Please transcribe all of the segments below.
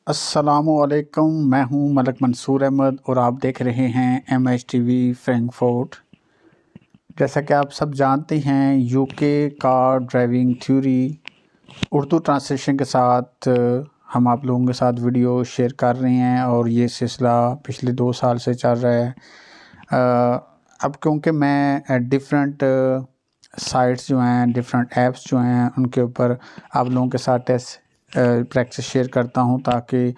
अस्सलामुअलैकुम। मैं हूं मलक मंसूर अहमद और आप देख रहे हैं MHTV फ्रैंकफर्ट। जैसा कि आप सब जानते हैं, UK car driving theory Urdu translation के साथ हम आप लोगों के साथ वीडियो शेयर कर रहे हैं और ये सिलसिला पिछले 2 साल से चल रहा है। अब क्योंकि मैं डिफरेंट साइट्स जो हैं, डिफरेंट ऐप्स जो हैं, उनके ऊपर आप लोगों के साथ टेस्ट प्रैक्टिस शेयर करता हूं ताकि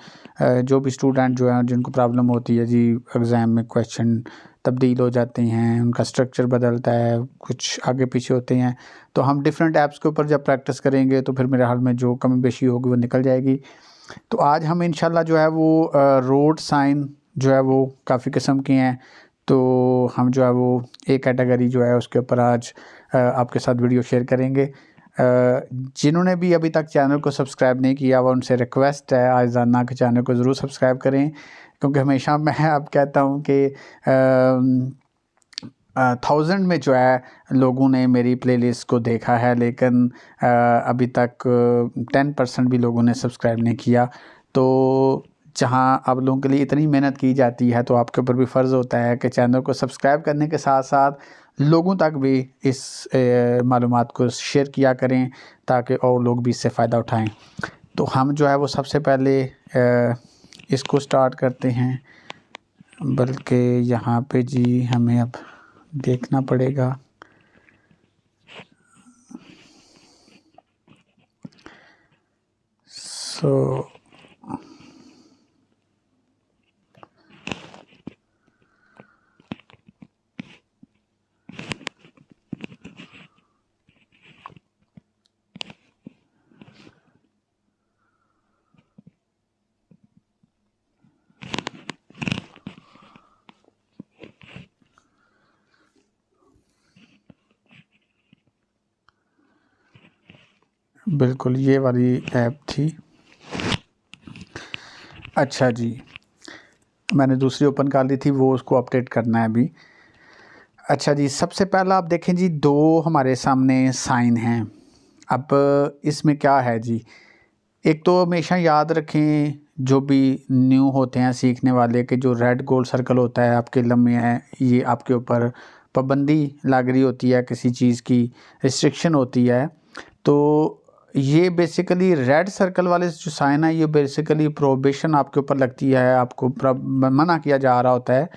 जो भी स्टूडेंट जो हैं जिनको प्रॉब्लम होती है जी, एग्ज़ाम में क्वेश्चन तब्दील हो जाते हैं, उनका स्ट्रक्चर बदलता है, कुछ आगे पीछे होते हैं, तो हम डिफरेंट ऐप्स के ऊपर जब प्रैक्टिस करेंगे तो फिर मेरे हाल में जो कमी बेशी होगी वो निकल जाएगी। तो आज हम इंशाल्लाह जो है वो रोड साइन जो है वो काफ़ी किस्म के हैं, तो हम जो है वो एक कैटेगरी जो है उसके ऊपर आज आपके साथ वीडियो शेयर करेंगे। जिन्होंने भी अभी तक चैनल को सब्सक्राइब नहीं किया हुआ उनसे रिक्वेस्ट है आज जानना के चैनल को ज़रूर सब्सक्राइब करें, क्योंकि हमेशा मैं अब कहता हूँ कि 1000 में जो है लोगों ने मेरी प्लेलिस्ट को देखा है, लेकिन अभी तक 10% भी लोगों ने सब्सक्राइब नहीं किया। तो जहाँ आप लोगों के लिए इतनी मेहनत की जाती है तो आपके ऊपर भी फ़र्ज़ होता है कि चैनल को सब्सक्राइब करने के साथ साथ लोगों तक भी इस मालूमात को शेयर किया करें ताकि और लोग भी इससे फ़ायदा उठाएं। तो हम जो है वो सबसे पहले इसको स्टार्ट करते हैं, बल्कि यहाँ पे जी हमें अब देखना पड़ेगा। बिल्कुल ये वाली ऐप थी। अच्छा जी, मैंने दूसरी ओपन कर ली थी, वो उसको अपडेट करना है अभी। अच्छा जी, सबसे पहला आप देखें जी, 2 हमारे सामने साइन हैं। अब इसमें क्या है जी, एक तो हमेशा याद रखें जो भी न्यू होते हैं सीखने वाले कि जो रेड गोल सर्कल होता है आपके इल्म में है, ये आपके ऊपर पाबंदी लग रही होती है, किसी चीज़ की रिस्ट्रिक्शन होती है। तो ये बेसिकली रेड सर्कल वाले जो साइन है, ये बेसिकली प्रोहिबिशन आपके ऊपर लगती है, आपको मना किया जा रहा होता है।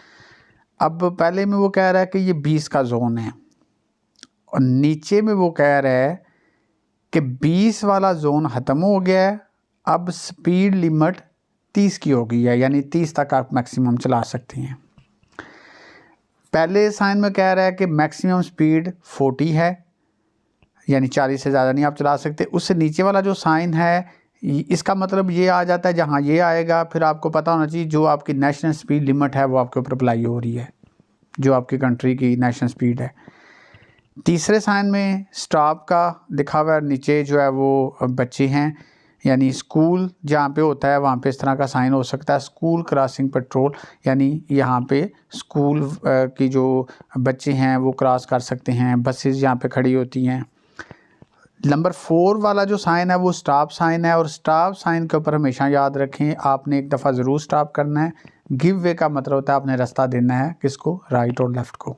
अब पहले में वो कह रहा है कि ये 20 का जोन है और नीचे में वो कह रहा है कि 20 वाला जोन ख़त्म हो गया है, अब स्पीड लिमिट 30 की हो गई है, यानी 30 तक आप मैक्सिमम चला सकते हैं। पहले साइन में कह रहा है कि मैक्सिमम स्पीड 40 है, यानी 40 से ज़्यादा नहीं आप चला सकते। उससे नीचे वाला जो साइन है इसका मतलब ये आ जाता है, जहाँ ये आएगा फिर आपको पता होना चाहिए जो आपकी नेशनल स्पीड लिमिट है वो आपके ऊपर अप्लाई हो रही है, जो आपकी कंट्री की नेशनल स्पीड है। तीसरे साइन में स्टॉप का लिखा हुआ है, नीचे जो है वो बच्चे हैं, यानी स्कूल जहाँ पे होता है वहाँ पे इस तरह का साइन हो सकता है, स्कूल क्रॉसिंग पेट्रोल, यानी यहाँ पे स्कूल की जो बच्चे हैं वो क्रॉस कर सकते हैं, बसेस यहाँ पे खड़ी होती हैं। नंबर 4 वाला जो साइन है वो स्टॉप साइन है, और स्टॉप साइन के ऊपर हमेशा याद रखें आपने एक दफ़ा ज़रूर स्टॉप करना है। गिव वे का मतलब होता है आपने रास्ता देना है, किसको, राइट और लेफ़्ट को।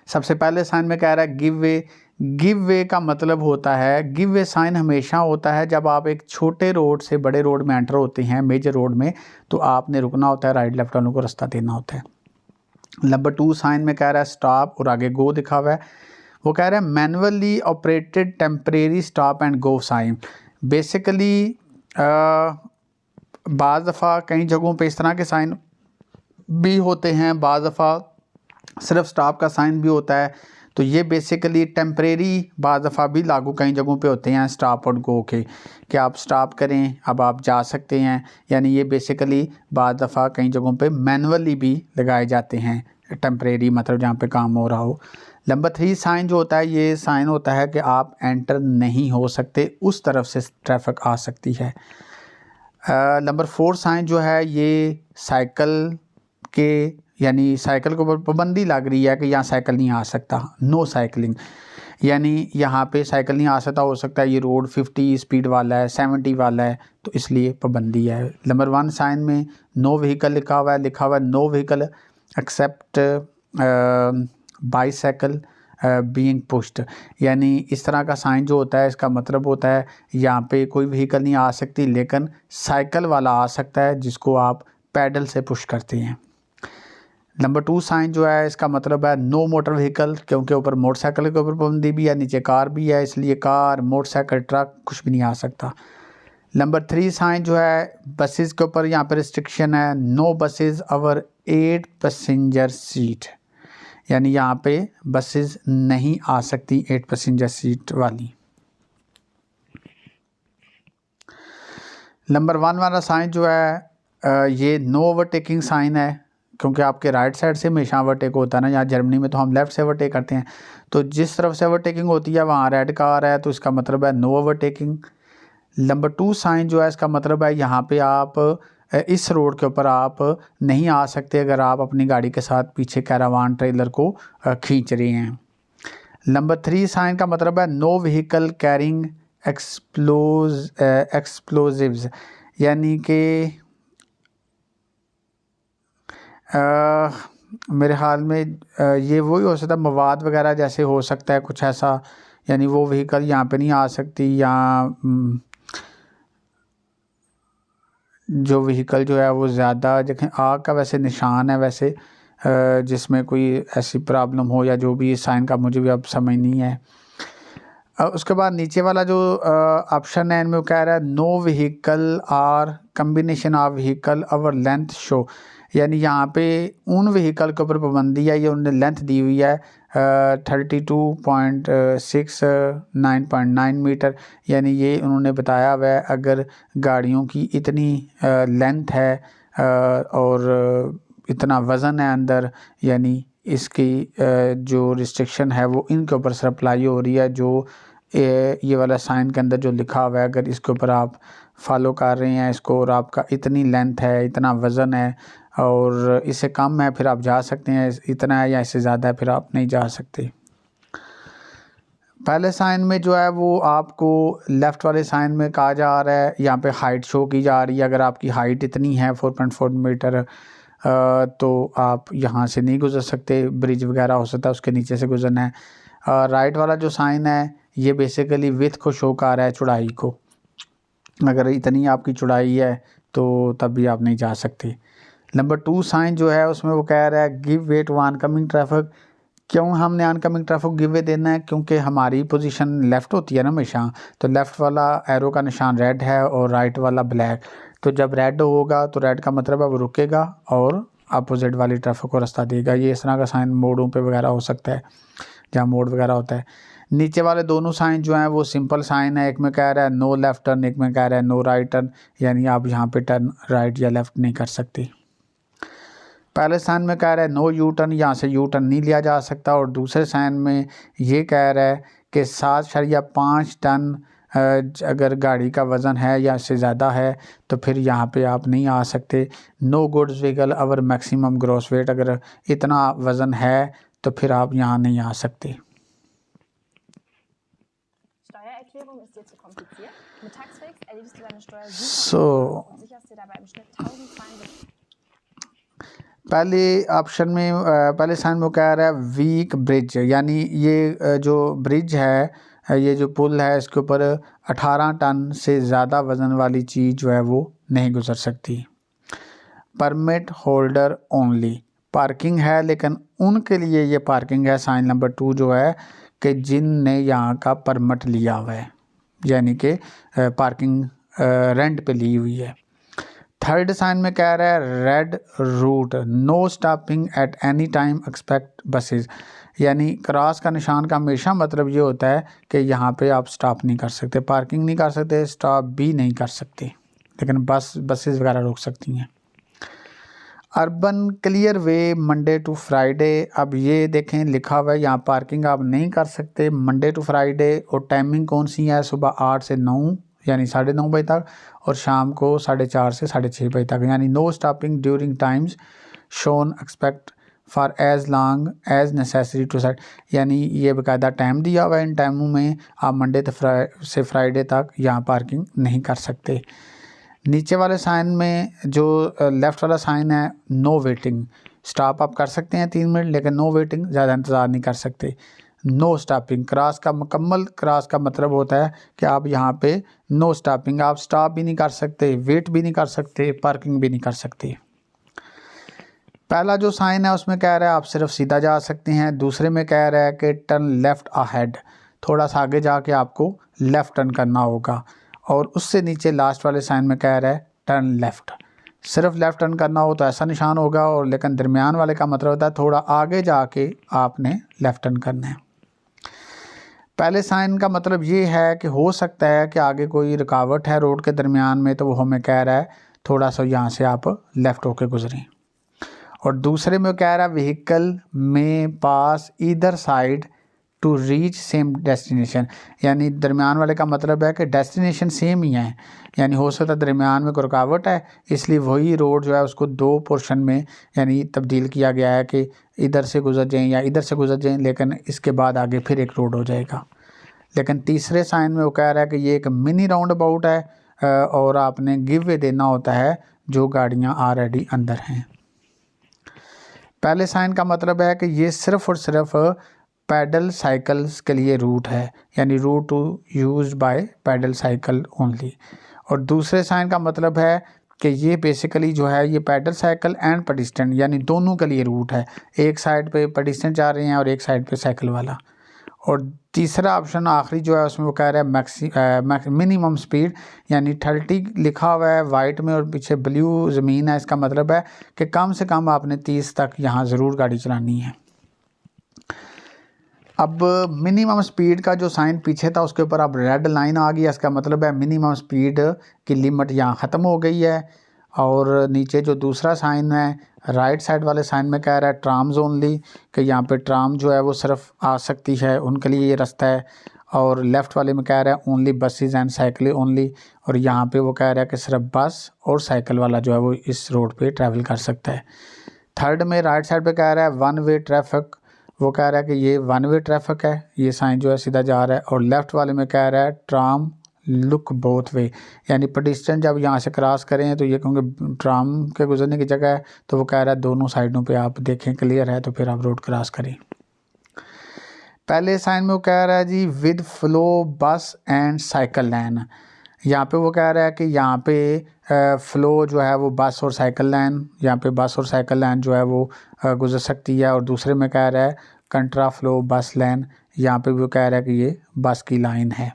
सबसे पहले साइन में कह रहा है गिव वे। गिव वे का मतलब होता है, गिव वे साइन हमेशा होता है जब आप एक छोटे रोड से बड़े रोड में एंटर होते हैं, मेजर रोड में, तो आपने रुकना होता है, राइट लेफ्ट वालों को रास्ता देना होता है। नंबर 2 साइन में कह रहा है स्टॉप और आगे गो दिखा हुआ है, वो कह रहा है manually operated temporary stop and go sign. Basically बाज़ दफ़ा कई जगहों पे इस तरह के साइन भी होते हैं, बाज़ दफ़ा सिर्फ स्टॉप का साइन भी होता है। तो ये बेसिकली टेम्परेरी बाज़ दफ़ा भी लागू कई जगहों पे होते हैं स्टॉप और गो के, कि आप स्टॉप करें अब आप जा सकते हैं, यानी ये बेसिकली बाज़ दफ़ा कई जगहों पे मैनुअली भी लगाए जाते हैं, टेम्परेरी मतलब जहाँ पे काम हो रहा हो। नंबर 3 साइन जो होता है, ये साइन होता है कि आप एंटर नहीं हो सकते, उस तरफ से ट्रैफिक आ सकती है। नंबर 4 साइन जो है ये साइकिल के, यानी साइकिल के ऊपर पाबंदी लग रही है कि यहाँ साइकिल नहीं आ सकता, नो साइकिलिंग। यानी यहाँ पे साइकिल नहीं आ सकता, हो सकता है ये रोड 50 स्पीड वाला है, 70 वाला है, तो इसलिए पाबंदी है। नंबर 1 साइन में नो व्हीकल लिखा हुआ है no vehicle except bicycle being pushed, यानी इस तरह का साइन जो होता है इसका मतलब होता है यहाँ पे कोई व्हीकल नहीं आ सकती, लेकिन साइकिल वाला आ सकता है जिसको आप पैडल से पुश करते हैं। नंबर 2 साइन जो है इसका मतलब है नो मोटर व्हीकल, क्योंकि ऊपर मोटरसाइकिल के ऊपर पाबंदी भी है, नीचे कार भी है, इसलिए कार, मोटरसाइकिल, ट्रक कुछ भी नहीं आ सकता। नंबर 3 साइन जो है बसेस के ऊपर, यहाँ पर रिस्ट्रिक्शन है no buses over 8 passenger seat, यानी यहाँ पे बसेस नहीं आ सकती 8 पैसेंजर सीट वाली। नंबर 1 वाला साइन जो है ये नो ओवरटेकिंग साइन है, क्योंकि आपके राइट साइड से हमेशा ओवरटेक होता है ना, यहाँ जर्मनी में तो हम लेफ़्ट से ओवरटेक करते हैं, तो जिस तरफ से ओवरटेकिंग होती है वहाँ रेड कार है, तो इसका मतलब है नो ओवरटेकिंग। नंबर 2 साइन जो है इसका मतलब है यहाँ पे आप इस रोड के ऊपर आप नहीं आ सकते अगर आप अपनी गाड़ी के साथ पीछे कैरावान ट्रेलर को खींच रहे हैं। नंबर 3 साइन का मतलब है नो व्हीकल कैरिंग एक्सप्लोजिव्स, यानी कि मेरे हाल में ये वही हो सकता है मवाद वगैरह जैसे हो सकता है कुछ ऐसा, यानी वो व्हीकल यहाँ पे नहीं आ सकती, या जो व्हीकल जो है वो ज़्यादा, देखें आग का वैसे निशान है वैसे जिसमें कोई ऐसी प्रॉब्लम हो या जो भी, इस साइन का मुझे भी अब समझ नहीं है। उसके बाद नीचे वाला जो ऑप्शन है इनमें वो कह रहा है no vehicle or combination of vehicle over length shown, यानी यहाँ पे उन व्हीकल के ऊपर पाबंदी है, ये उन्होंने लेंथ दी हुई है 32.69.9 मीटर, यानी ये उन्होंने बताया हुआ है अगर गाड़ियों की इतनी लेंथ है और इतना वज़न है अंदर, यानी इसकी जो रिस्ट्रिक्शन है वो इनके ऊपर से अप्लाई हो रही है, जो ये वाला साइन के अंदर जो लिखा हुआ है अगर इसके ऊपर आप फॉलो कर रहे हैं इसको और आपका इतनी लेंथ है, इतना वज़न है और इससे कम है फिर आप जा सकते हैं, इतना है या इससे ज़्यादा है फिर आप नहीं जा सकते। पहले साइन में जो है वो आपको लेफ़्ट वाले साइन में कहा जा रहा है यहाँ पे हाइट शो की जा रही है, अगर आपकी हाइट इतनी है 4.4 मीटर तो आप यहाँ से नहीं गुज़र सकते, ब्रिज वगैरह हो सकता है उसके नीचे से गुज़रना है। राइट वाला जो साइन है ये बेसिकली विथ को शो कर रहा है, चौड़ाई को, अगर इतनी आपकी चौड़ाई है तो तब भी आप नहीं जा सकते। नंबर 2 साइन जो है उसमें वो कह रहा है give way to oncoming traffic, क्यों हमने ऑनकमिंग ट्रैफिक गिव वे देना है, क्योंकि हमारी पोजीशन लेफ़्ट होती है ना हमेशा, तो लेफ़्ट वाला एरो का निशान रेड है और राइट वाला ब्लैक, तो जब रेड होगा तो रेड का मतलब है वो रुकेगा और अपोजिट वाली ट्रैफिक को रास्ता देगा। ये इस तरह का साइन मोड़ों पे वगैरह हो सकता है जहाँ मोड़ वगैरह होता है। नीचे वाले दोनों साइन जो हैं वो सिंपल साइन है, एक में कह रहा है नो लेफ़्ट टर्न, एक में कह रहा है नो राइट टर्न, यानी आप यहाँ पे टर्न राइट या लेफ़्ट नहीं कर सकते। पहले साइन में कह रहा है नो यू टर्न, यहाँ से यू टर्न नहीं लिया जा सकता, और दूसरे साइन में ये कह रहा है कि 7.5 टन अगर गाड़ी का वज़न है या इससे ज़्यादा है तो फिर यहाँ पे आप नहीं आ सकते। नो गुड्स व्हीकल अवर मैक्सिमम ग्रॉस वेट, अगर इतना वज़न है तो फिर आप यहाँ नहीं आ सकते। पहले ऑप्शन में पहले साइन में कह रहा है वीक ब्रिज, यानी ये जो ब्रिज है, ये जो पुल है, इसके ऊपर 18 टन से ज़्यादा वज़न वाली चीज़ जो है वो नहीं गुजर सकती। परमिट होल्डर ओनली, पार्किंग है लेकिन उनके लिए ये पार्किंग है, साइन नंबर 2 जो है कि जिनने यहाँ का परमिट लिया हुआ है, यानी कि पार्किंग रेंट पे ली हुई है। थर्ड साइन में कह रहा है red route, no stopping at any time expect buses, यानी क्रॉस का निशान का हमेशा मतलब ये होता है कि यहाँ पे आप स्टॉप नहीं कर सकते, पार्किंग नहीं कर सकते, स्टॉप भी नहीं कर सकते, लेकिन बसेस वगैरह रोक सकती हैं। Urban clearway Monday to Friday, अब ये देखें लिखा हुआ है यहाँ पार्किंग आप नहीं कर सकते मंडे टू फ्राइडे, और टाइमिंग कौन सी है, सुबह 8 से 9 यानी 9:30 बजे तक, और शाम को 4:30 से 6:30 बजे तक, यानी no stopping during times shown expect for as long as necessary to side, यानी ये बाकायदा टाइम दिया हुआ है। इन टाइमों में आप मंडे से फ्राइडे तक यहाँ पार्किंग नहीं कर सकते। नीचे वाले साइन में जो लेफ़्ट वाला साइन है नो वेटिंग, स्टॉप आप कर सकते हैं 3 मिनट, लेकिन नो वेटिंग, ज़्यादा इंतज़ार नहीं कर सकते। नो स्टॉपिंग, क्रॉस का मुकम्मल क्रॉस का मतलब होता है कि आप यहाँ पे नो स्टॉपिंग, आप स्टॉप भी नहीं कर सकते, वेट भी नहीं कर सकते, पार्किंग भी नहीं कर सकते। पहला जो साइन है उसमें कह रहा है आप सिर्फ सीधा जा सकते हैं। दूसरे में कह रहा है कि टर्न लेफ़्ट अहेड, थोड़ा सा आगे जाके आपको लेफ़्ट टर्न करना होगा। और उससे नीचे लास्ट वाले साइन में कह रहा है टर्न लेफ़्ट, सिर्फ लेफ़्ट टर्न करना हो तो ऐसा निशान होगा, और लेकिन दरमियान वाले का मतलब होता है थोड़ा आगे जाके आपने लेफ़्ट टर्न करना है। पहले साइन का मतलब ये है कि हो सकता है कि आगे कोई रुकावट है रोड के दरमियान में, तो वो हमें कह रहा है थोड़ा सा यहाँ से आप लेफ़्ट होके गुजरें। और दूसरे में कह रहा है व्हीकल में pass either side to reach same destination, यानी दरमियान वाले का मतलब है कि डेस्टिनेशन सेम ही है, यानी हो सकता है दरमियान में कोई रुकावट है, इसलिए वही रोड जो है उसको 2 पोर्शन में यानी तब्दील किया गया है कि इधर से गुजर जाएं या इधर से गुजर जाएं, लेकिन इसके बाद आगे फिर एक रोड हो जाएगा। लेकिन तीसरे साइन में वो कह रहा है कि ये एक मिनी राउंड अबाउट है और आपने गिव वे देना होता है जो गाड़ियाँ ऑलरेडी अंदर हैं। पहले साइन का मतलब है कि ये सिर्फ़ और सिर्फ पैडल साइकिल्स के लिए रूट है, यानी route to use by pedal cycle only. और दूसरे साइन का मतलब है कि ये बेसिकली जो है ये पैडल साइकिल एंड पेडिस्ट्रियन यानी दोनों के लिए रूट है, एक साइड पे पेडिस्ट्रियन जा रहे हैं और एक साइड पे साइकिल वाला। और तीसरा ऑप्शन आखिरी जो है उसमें वो कह रहा है मिनिमम स्पीड, यानी 30 लिखा हुआ है वाइट में और पीछे ब्लू ज़मीन है, इसका मतलब है कि कम से कम आपने 30 तक यहाँ ज़रूर गाड़ी चलानी है। अब मिनिमम स्पीड का जो साइन पीछे था उसके ऊपर अब रेड लाइन आ गई, इसका मतलब है मिनिमम स्पीड की लिमिट यहाँ ख़त्म हो गई है। और नीचे जो दूसरा साइन है राइट साइड वाले साइन में कह रहा है ट्राम्स ओनली, कि यहाँ पे ट्राम जो है वो सिर्फ आ सकती है, उनके लिए ये रास्ता है। और लेफ़्ट वाले में कह रहा है only buses and cycle only, और यहाँ पे वो कह रहा है कि सिर्फ बस और साइकिल वाला जो है वो इस रोड पे ट्रैवल कर सकता है। थर्ड में राइट साइड पे कह रहा है 1 वे ट्रैफिक, वो कह रहा है कि ये 1 वे ट्रैफिक है, ये साइन जो है सीधा जा रहा है। और लेफ़्ट वाले में कह रहा है ट्राम लुक बोथ वे, यानी पेडिस्ट्रियन जब यहाँ से क्रॉस करें तो ये क्योंकि ट्राम के गुजरने की जगह है, तो वो कह रहा है दोनों साइडों पे आप देखें क्लियर है तो फिर आप रोड क्रॉस करें। पहले साइन में वो कह रहा है जी विद फ्लो बस एंड साइकिल लाइन, यहाँ पे वो कह रहा है कि यहाँ पे फ़्लो जो है वो बस और साइकिल लाइन, यहाँ पे बस और साइकिल लाइन जो है वो गुजर सकती है। और दूसरे में कह रहा है कंट्रा फ्लो बस लाइन, यहाँ पे वो कह रहा है कि ये बस की लाइन है।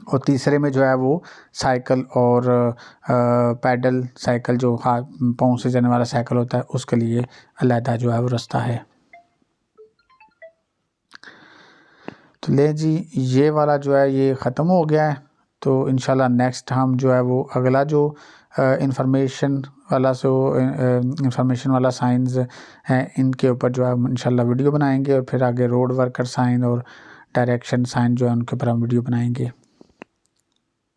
और तीसरे में जो है वो साइकिल और पैडल साइकिल जो हाथ पाँव से चलने वाला साइकिल होता है उसके लिए अलहदा जो है वो रास्ता है। तो ले जी ये वाला जो है ये ख़त्म हो गया है। तो इंशाल्लाह नेक्स्ट हम जो है वो अगला जो इंफॉर्मेशन वाला साइंस हैं इनके ऊपर जो है इंशाल्लाह वीडियो बनाएंगे, और फिर आगे रोड वर्कर साइन और डायरेक्शन साइन जो है उनके ऊपर हम वीडियो बनाएंगे।